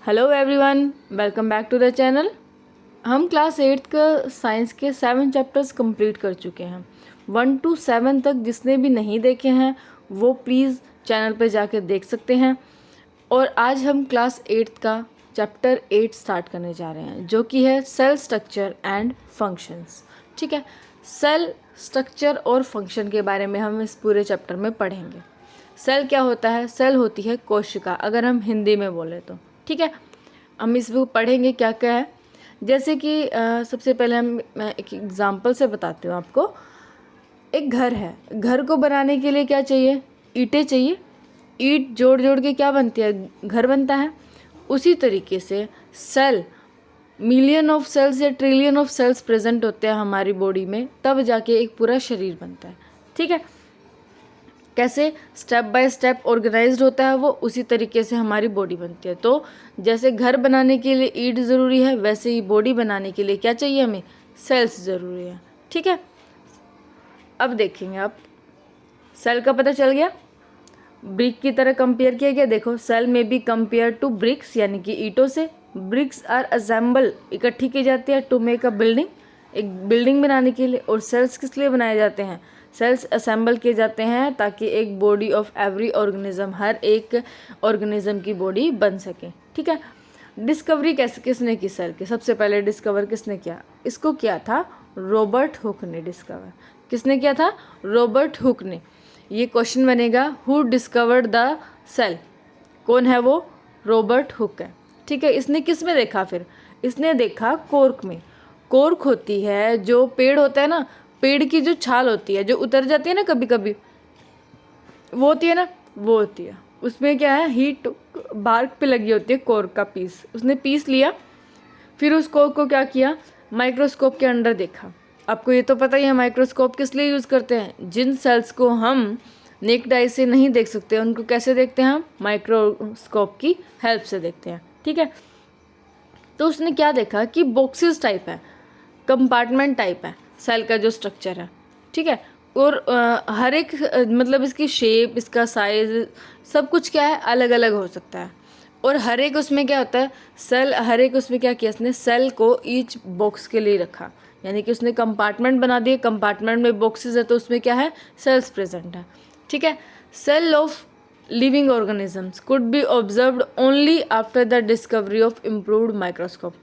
Hello everyone, welcome back to the channel. हम class 8 का science के 7 चैप्टर्स कंप्लीट कर चुके हैं। 1 to 7 तक जिसने भी नहीं देखे हैं वो प्लीज़ चैनल पर जाके देख सकते हैं। और आज हम क्लास 8 का चैप्टर 8 स्टार्ट करने जा रहे हैं, जो कि है सेल स्ट्रक्चर एंड फंक्शंस। ठीक है, सेल स्ट्रक्चर और फंक्शन के बारे में हम इस पूरे चैप्टर में पढ़ेंगे। सेल क्या होता है? सेल होती है कोशिका, अगर हम हिंदी में बोले तो। ठीक है, हम इसको पढ़ेंगे क्या क्या है। जैसे कि सबसे पहले मैं एक एग्जांपल से बताती हूँ आपको। एक घर है, घर को बनाने के लिए क्या चाहिए? ईंटें चाहिए। ईंट जोड़ जोड़ के क्या बनती है? घर बनता है। उसी तरीके से सेल, मिलियन ऑफ सेल्स या ट्रिलियन ऑफ सेल्स प्रेजेंट होते हैं हमारी बॉडी में, तब जाके एक पूरा शरीर बनता है। ठीक है, कैसे स्टेप बाय स्टेप ऑर्गेनाइज्ड होता है वो, उसी तरीके से हमारी बॉडी बनती है। तो जैसे घर बनाने के लिए ईंट ज़रूरी है, वैसे ही बॉडी बनाने के लिए क्या चाहिए? हमें सेल्स ज़रूरी है। ठीक है, अब देखेंगे आप, सेल का पता चल गया। ब्रिक की तरह कंपेयर किया गया। देखो, सेल में बी कंपेयर टू ब्रिक्स, यानी कि ईंटों से। ब्रिक्स आर असेंबल, इकट्ठी की जाती है टू मेक अ बिल्डिंग, एक बिल्डिंग बनाने के लिए। और सेल्स किस लिए बनाए जाते हैं? सेल्स असेंबल किए जाते हैं ताकि एक बॉडी ऑफ एवरी ऑर्गेनिज्म, हर एक ऑर्गेनिज्म की बॉडी बन सके। ठीक है, डिस्कवरी कैसे किसने की सेल की? सबसे पहले डिस्कवर किसने किया? इसको किया था रॉबर्ट हुक ने डिस्कवर। किसने किया था? रॉबर्ट हुक ने। ये क्वेश्चन बनेगा, हु डिस्कवर्ड द सेल? कौन है वो? रॉबर्ट हुक है। ठीक है, इसने किस में देखा? फिर इसने देखा कोर्क में। कोर्क होती है, जो पेड़ होता है ना, पेड़ की जो छाल होती है, जो उतर जाती है ना कभी कभी, वो होती है ना, वो होती है। उसमें क्या है? हीट बार्क पे लगी होती है कोर्क का पीस। उसने पीस लिया, फिर उस कोर्क को क्या किया? माइक्रोस्कोप के अंदर देखा। आपको ये तो पता ही है माइक्रोस्कोप किस लिए यूज़ करते हैं। जिन सेल्स को हम नेक्ड आई से नहीं देख सकते, उनको कैसे देखते हैं? हम माइक्रोस्कोप की हेल्प से देखते हैं। ठीक है, तो उसने क्या देखा कि बॉक्सेस टाइप है, कंपार्टमेंट टाइप है सेल का जो स्ट्रक्चर है। ठीक है, और हर एक मतलब इसकी शेप, इसका साइज, सब कुछ क्या है? अलग अलग हो सकता है। और हर एक उसमें क्या होता है? सेल, हर एक उसमें क्या किया इसने? सेल को ईच बॉक्स के लिए रखा, यानी कि उसने कंपार्टमेंट बना दिए। कंपार्टमेंट में बॉक्सेस है, तो उसमें क्या है? सेल्स प्रेजेंट है। ठीक है, cell of living organisms could be observed only after the discovery of improved microscope.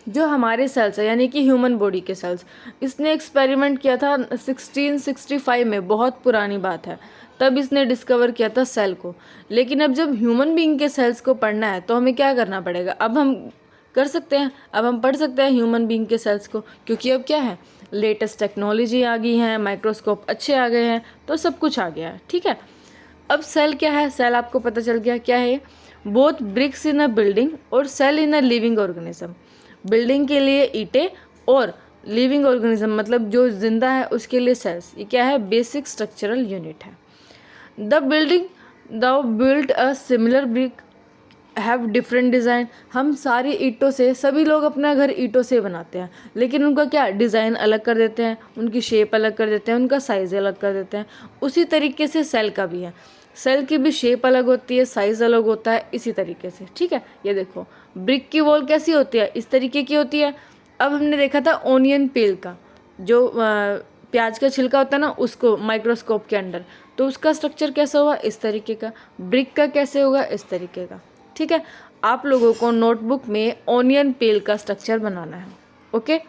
जो हमारे सेल्स है, यानी कि ह्यूमन बॉडी के सेल्स, इसने एक्सपेरिमेंट किया था 1665 में, बहुत पुरानी बात है। तब इसने डिस्कवर किया था सेल को। लेकिन अब जब ह्यूमन बीइंग के सेल्स को पढ़ना है तो हमें क्या करना पड़ेगा? अब हम कर सकते हैं, अब हम पढ़ सकते हैं ह्यूमन बीइंग के सेल्स को, क्योंकि अब क्या है? लेटेस्ट टेक्नोलॉजी आ गई है, माइक्रोस्कोप अच्छे आ गए हैं, तो सब कुछ आ गया है। ठीक है, अब सेल क्या है? सेल आपको पता चल गया क्या है? Both bricks in a building और cell in a living organism. Building के लिए ईंटें और लिविंग ऑर्गेनिज्म मतलब जो जिंदा है उसके लिए सेल्स। ये क्या है? बेसिक स्ट्रक्चरल यूनिट है। The building the built a similar brick have different design. हम सारी ईंटों से, सभी लोग अपना घर ईंटों से बनाते हैं, लेकिन उनका क्या डिज़ाइन अलग कर देते हैं, उनकी शेप अलग कर देते हैं, उनका साइज़ अलग कर देते हैं। उसी तरीके से सेल का भी है। सेल की भी शेप अलग होती है, साइज़ अलग होता है, इसी तरीके से। ठीक है, ये देखो, ब्रिक की वॉल कैसी होती है? इस तरीके की होती है। अब हमने देखा था ओनियन पेल का, जो प्याज का छिलका होता है ना, उसको माइक्रोस्कोप के अंदर, तो उसका स्ट्रक्चर कैसा हुआ? इस तरीके का। ब्रिक का कैसे होगा? इस तरीके का। ठीक है, आप लोगों को नोटबुक में ओनियन पेल का स्ट्रक्चर बनाना है। ओके,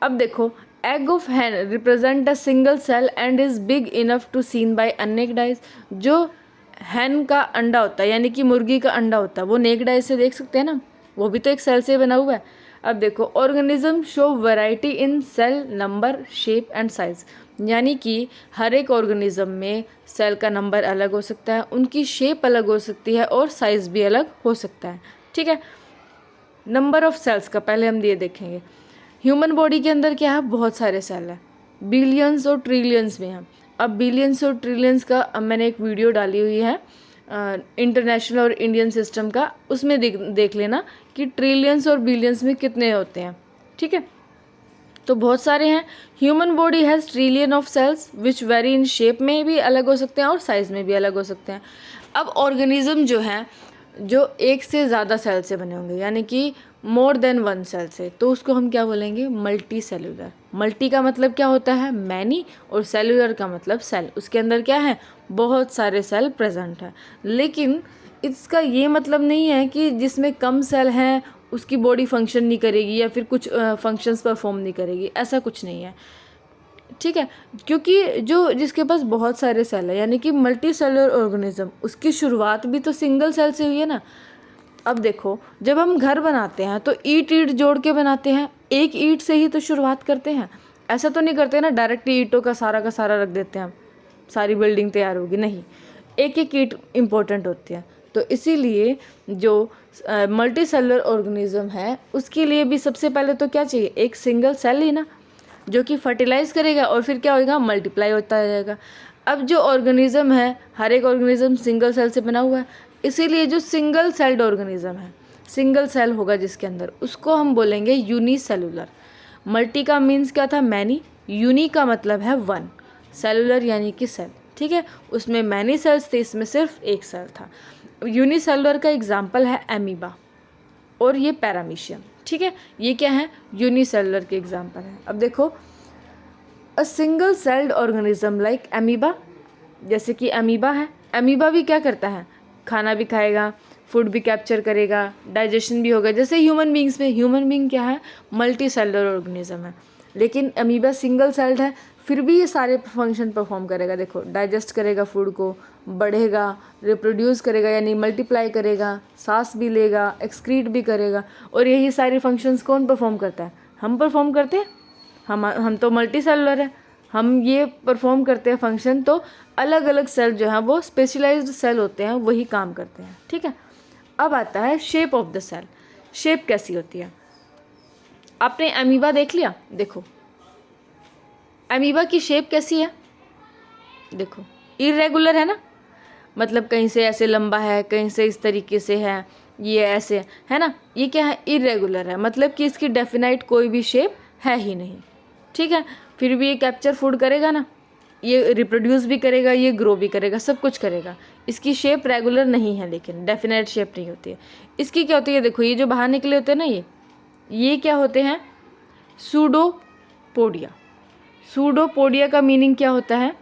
अब देखो, egg of hen represent a single cell and is big enough to seen by unaided eyes. जो हैन का अंडा होता है, यानी कि मुर्गी का अंडा होता है, वो नेक्ड आई से देख सकते हैं ना, वो भी तो एक सेल से बना हुआ है। अब देखो, organism show variety in cell number, shape and size, यानी कि हर एक ऑर्गेनिज्म में सेल का नंबर अलग हो सकता है, उनकी शेप अलग हो सकती है और साइज़ भी अलग हो सकता है। ठीक है, नंबर ऑफ सेल्स का पहले हम ये देखेंगे। ह्यूमन बॉडी के अंदर क्या है? बहुत सारे सेल हैं, बिलियंस और ट्रिलियंस में हैं। अब बिलियंस और ट्रिलियंस का अब मैंने एक वीडियो डाली हुई है इंटरनेशनल और इंडियन सिस्टम का, उसमें देख लेना कि ट्रिलियंस और बिलियंस में कितने होते हैं। ठीक है, तो बहुत सारे हैं। Human body has trillion of cells which very in shape में भी अलग हो सकते हैं और साइज़ में भी अलग हो सकते हैं। अब ऑर्गेनिज्म जो है, जो एक से ज़्यादा सेल से बने होंगे, यानी कि मोर देन वन सेल से, तो उसको हम क्या बोलेंगे, मल्टी सेलुलर। मल्टी का मतलब क्या होता है, मैनी, और सेलुलर का मतलब सेल, उसके अंदर क्या है, बहुत सारे सेल प्रेजेंट है। लेकिन इसका ये मतलब नहीं है कि जिसमें कम सेल हैं उसकी बॉडी फंक्शन नहीं करेगी या फिर कुछ फंक्शंस परफॉर्म नहीं करेगी, ऐसा कुछ नहीं है, ठीक है। क्योंकि जो जिसके पास बहुत सारे सेल है, यानी कि मल्टी सेलुलर ऑर्गेनिज्म, उसकी शुरुआत भी तो सिंगल सेल से हुई है ना। अब देखो, जब हम घर बनाते हैं तो ईंट जोड़ के बनाते हैं, एक ईंट से ही तो शुरुआत करते हैं, ऐसा तो नहीं करते ना डायरेक्ट ईंटों का सारा रख देते हैं, सारी बिल्डिंग तैयार होगी, नहीं, एक एक ईंट इम्पोर्टेंट होती है। तो इसीलिए जो मल्टी सेलुलर ऑर्गेनिज्म है उसके लिए भी सबसे पहले तो क्या चाहिए, एक सिंगल सेल ही ना, जो कि फर्टिलाइज करेगा और फिर क्या होगा, मल्टीप्लाई होता जाएगा। अब जो ऑर्गेनिज्म है, हर एक ऑर्गेनिज्म सिंगल सेल से बना हुआ है, इसीलिए जो सिंगल सेल्ड ऑर्गेनिज्म है, सिंगल सेल होगा जिसके अंदर, उसको हम बोलेंगे यूनिसेलुलर। मल्टी का मीन्स क्या था, मैनी, यूनी का मतलब है वन, सेलुलर यानी कि सेल, ठीक है। उसमें मैनी सेल्स थे, इसमें सिर्फ एक सेल था। यूनिसेलुलर का एग्जाम्पल है एमीबा और ये पैरामीशियम, ठीक है। ये क्या है, यूनिसेलुलर के एग्जाम्पल है। अब देखो, a single celled organism like amoeba, जैसे कि एमीबा है, एमीबा भी क्या करता है, खाना भी खाएगा, फूड भी कैप्चर करेगा, डाइजेशन भी होगा, जैसे ह्यूमन बींग्स में, ह्यूमन बींग क्या है, मल्टी सेलुलर ऑर्गेनिज्म है, लेकिन अमीबा सिंगल सेल्ड है, फिर भी ये सारे फंक्शन परफॉर्म करेगा। देखो, डाइजेस्ट करेगा फूड को, बढ़ेगा, रिप्रोड्यूस करेगा यानी मल्टीप्लाई करेगा, सांस भी लेगा, एक्सक्रीट भी करेगा, और यही सारे फंक्शंस कौन परफॉर्म करता है, हम परफॉर्म करते हैं। हम तो मल्टी सेलुलर है, हम ये परफॉर्म करते हैं फंक्शन, तो अलग अलग सेल जो हैं वो स्पेशलाइज्ड सेल होते हैं, वही काम करते हैं, ठीक है। अब आता है shape of the cell, shape कैसी होती है। आपने अमीबा देख लिया, देखो अमीबा की शेप कैसी है, देखो इरेगुलर है ना, मतलब कहीं से ऐसे लंबा है, कहीं से इस तरीके से है, ये ऐसे है ना, ये क्या है, इरेगुलर है, मतलब कि इसकी डेफिनाइट कोई भी शेप है ही नहीं, ठीक है। फिर भी ये कैप्चर फूड करेगा ना, ये रिप्रोड्यूस भी करेगा, ये ग्रो भी करेगा, सब कुछ करेगा। इसकी शेप रेगुलर नहीं है, लेकिन डेफिनेट शेप नहीं होती है। इसकी क्या होती है, देखो ये जो बाहर निकले होते हैं ना, ये क्या होते हैं, सूडोपोडिया। सूडोपोडिया का मीनिंग क्या होता है,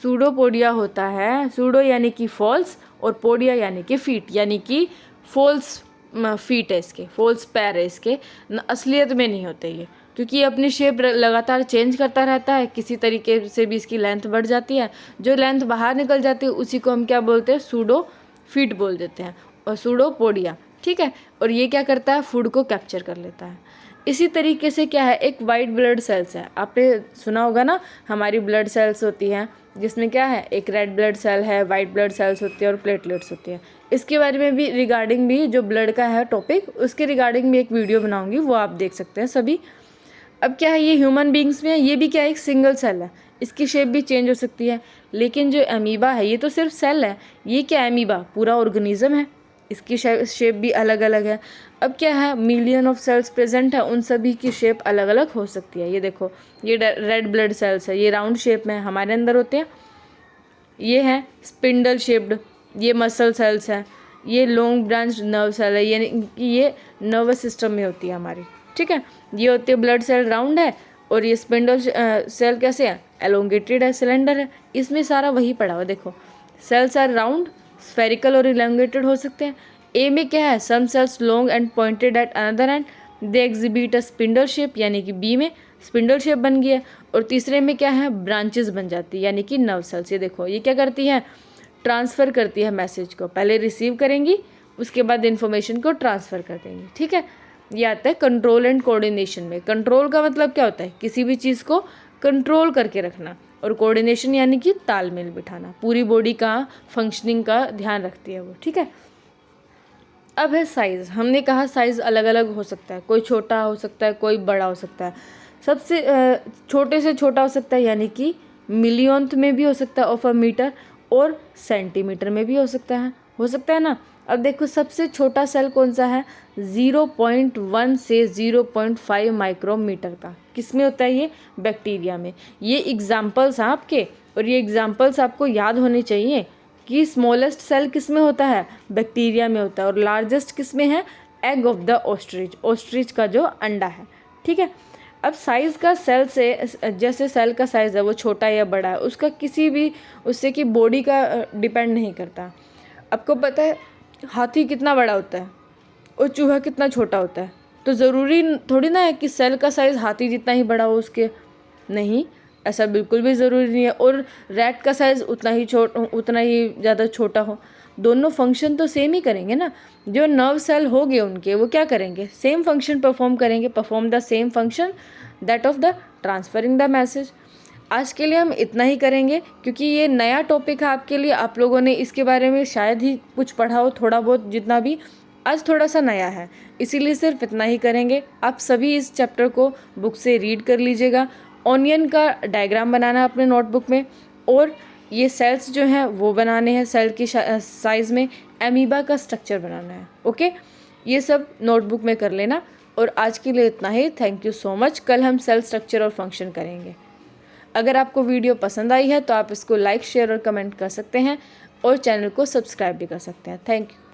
सूडोपोडिया होता है, सूडो यानी कि फॉल्स, और पोडिया यानी कि फीट, यानी कि फॉल्स फीट है इसके, फॉल्स पैर है इसके, असलियत में नहीं होते ये, क्योंकि ये अपनी शेप लगातार चेंज करता रहता है, किसी तरीके से भी इसकी लेंथ बढ़ जाती है, जो लेंथ बाहर निकल जाती है उसी को हम क्या बोलते हैं, सूडो फीट बोल देते हैं, और सूडोपोडिया, ठीक है। और ये क्या करता है, फूड को कैप्चर कर लेता है। इसी तरीके से क्या है, एक वाइट ब्लड सेल्स है, आपने सुना होगा ना, हमारी ब्लड सेल्स होती हैं, जिसमें क्या है, एक रेड ब्लड सेल है, वाइट ब्लड सेल्स होती है, और प्लेटलेट्स होती है। इसके बारे में भी रिगार्डिंग भी, जो ब्लड का है टॉपिक, उसके रिगार्डिंग भी एक वीडियो बनाऊंगी, वो आप देख सकते हैं सभी। अब क्या है, ये ह्यूमन बींग्स में है, ये भी क्या है, एक सिंगल सेल है, इसकी शेप भी चेंज हो सकती है। लेकिन जो अमीबा है, ये तो सिर्फ सेल है, ये क्या अमीबा पूरा ऑर्गेनिज्म है, इसकी शेप भी अलग अलग है। अब क्या है, मिलियन ऑफ सेल्स प्रेजेंट है, उन सभी की शेप अलग अलग हो सकती है। ये देखो, ये रेड ब्लड सेल्स है, ये राउंड शेप में हमारे अंदर होते हैं, ये है स्पिंडल शेप्ड, ये मसल सेल्स है, ये लॉन्ग ब्रांच नर्व सेल है, यानी कि ये नर्वस सिस्टम में होती है हमारी, ठीक है। ये होती है ब्लड सेल, राउंड है, और ये स्पिंडल सेल कैसे है, एलोंगेटेड है, सिलेंडर है, इसमें सारा वही पड़ा हुआ। देखो, सेल्स आर राउंड, स्फेरिकल और इलोंगेटेड हो सकते हैं। ए में क्या है, some cells long and pointed at another end, they exhibit a spindle shape, यानी कि बी में स्पिंडल शेप बन गई है। और तीसरे में क्या है, ब्रांचेस बन जाती है, यानी कि नर्व सेल्स। ये देखो, ये क्या करती है, ट्रांसफ़र करती है मैसेज को, पहले रिसीव करेंगी, उसके बाद इन्फॉर्मेशन को ट्रांसफ़र कर देंगी, ठीक है। ये आता है कंट्रोल एंड कोऑर्डिनेशन में। कंट्रोल का मतलब क्या होता है, किसी भी चीज़ को कंट्रोल करके रखना, और कोऑर्डिनेशन यानी कि तालमेल बिठाना, पूरी बॉडी का फंक्शनिंग का ध्यान रखती है वो, ठीक है। अब है साइज़, हमने कहा साइज़ अलग अलग हो सकता है, कोई छोटा हो सकता है, कोई बड़ा हो सकता है। सबसे छोटे से छोटा हो सकता है, यानी कि मिलियंथ में भी हो सकता है ऑफ अ मीटर, और सेंटीमीटर में भी हो सकता है ना। अब देखो, सबसे छोटा सेल कौन सा है, 0.1 से 0.5 माइक्रोमीटर का, किस में होता है ये, बैक्टीरिया में। ये एग्जाम्पल्स हैं आपके, और ये एग्जाम्पल्स आपको याद होने चाहिए, कि स्मॉलेस्ट सेल किस में होता है, बैक्टीरिया में होता है, और लार्जेस्ट किस में है, egg of the ostrich, ostrich का जो अंडा है। ठीक है, अब साइज़ का सेल से, जैसे सेल का साइज़ है वो छोटा या बड़ा है, उसका किसी भी उससे की बॉडी का डिपेंड नहीं करता। आपको पता है हाथी कितना बड़ा होता है और चूहा कितना छोटा होता है, तो ज़रूरी थोड़ी ना है कि सेल का साइज़ हाथी जितना ही बड़ा हो उसके, नहीं, ऐसा बिल्कुल भी ज़रूरी नहीं है। और रैट का साइज़ उतना ही ज़्यादा छोटा हो, दोनों फंक्शन तो सेम ही करेंगे ना। जो नर्व सेल हो गए उनके, वो क्या करेंगे, सेम फंक्शन परफॉर्म करेंगे, perform the same function that of the transferring the message. आज के लिए हम इतना ही करेंगे, क्योंकि ये नया टॉपिक है आपके लिए, आप लोगों ने इसके बारे में शायद ही कुछ पढ़ा हो, थोड़ा बहुत जितना भी, आज थोड़ा सा नया है, इसीलिए सिर्फ इतना ही करेंगे। आप सभी इस चैप्टर को बुक से रीड कर लीजिएगा। ऑनियन का डायग्राम बनाना है अपने नोटबुक में, और ये सेल्स जो हैं वो बनाने हैं सेल की साइज़ में, एमीबा का स्ट्रक्चर बनाना है। ओके, ये सब नोटबुक में कर लेना। और आज के लिए इतना ही, थैंक यू सो मच। कल हम सेल स्ट्रक्चर और फंक्शन करेंगे। अगर आपको वीडियो पसंद आई है तो आप इसको लाइक, शेयर और कमेंट कर सकते हैं, और चैनल को सब्सक्राइब भी कर सकते हैं। Thank you.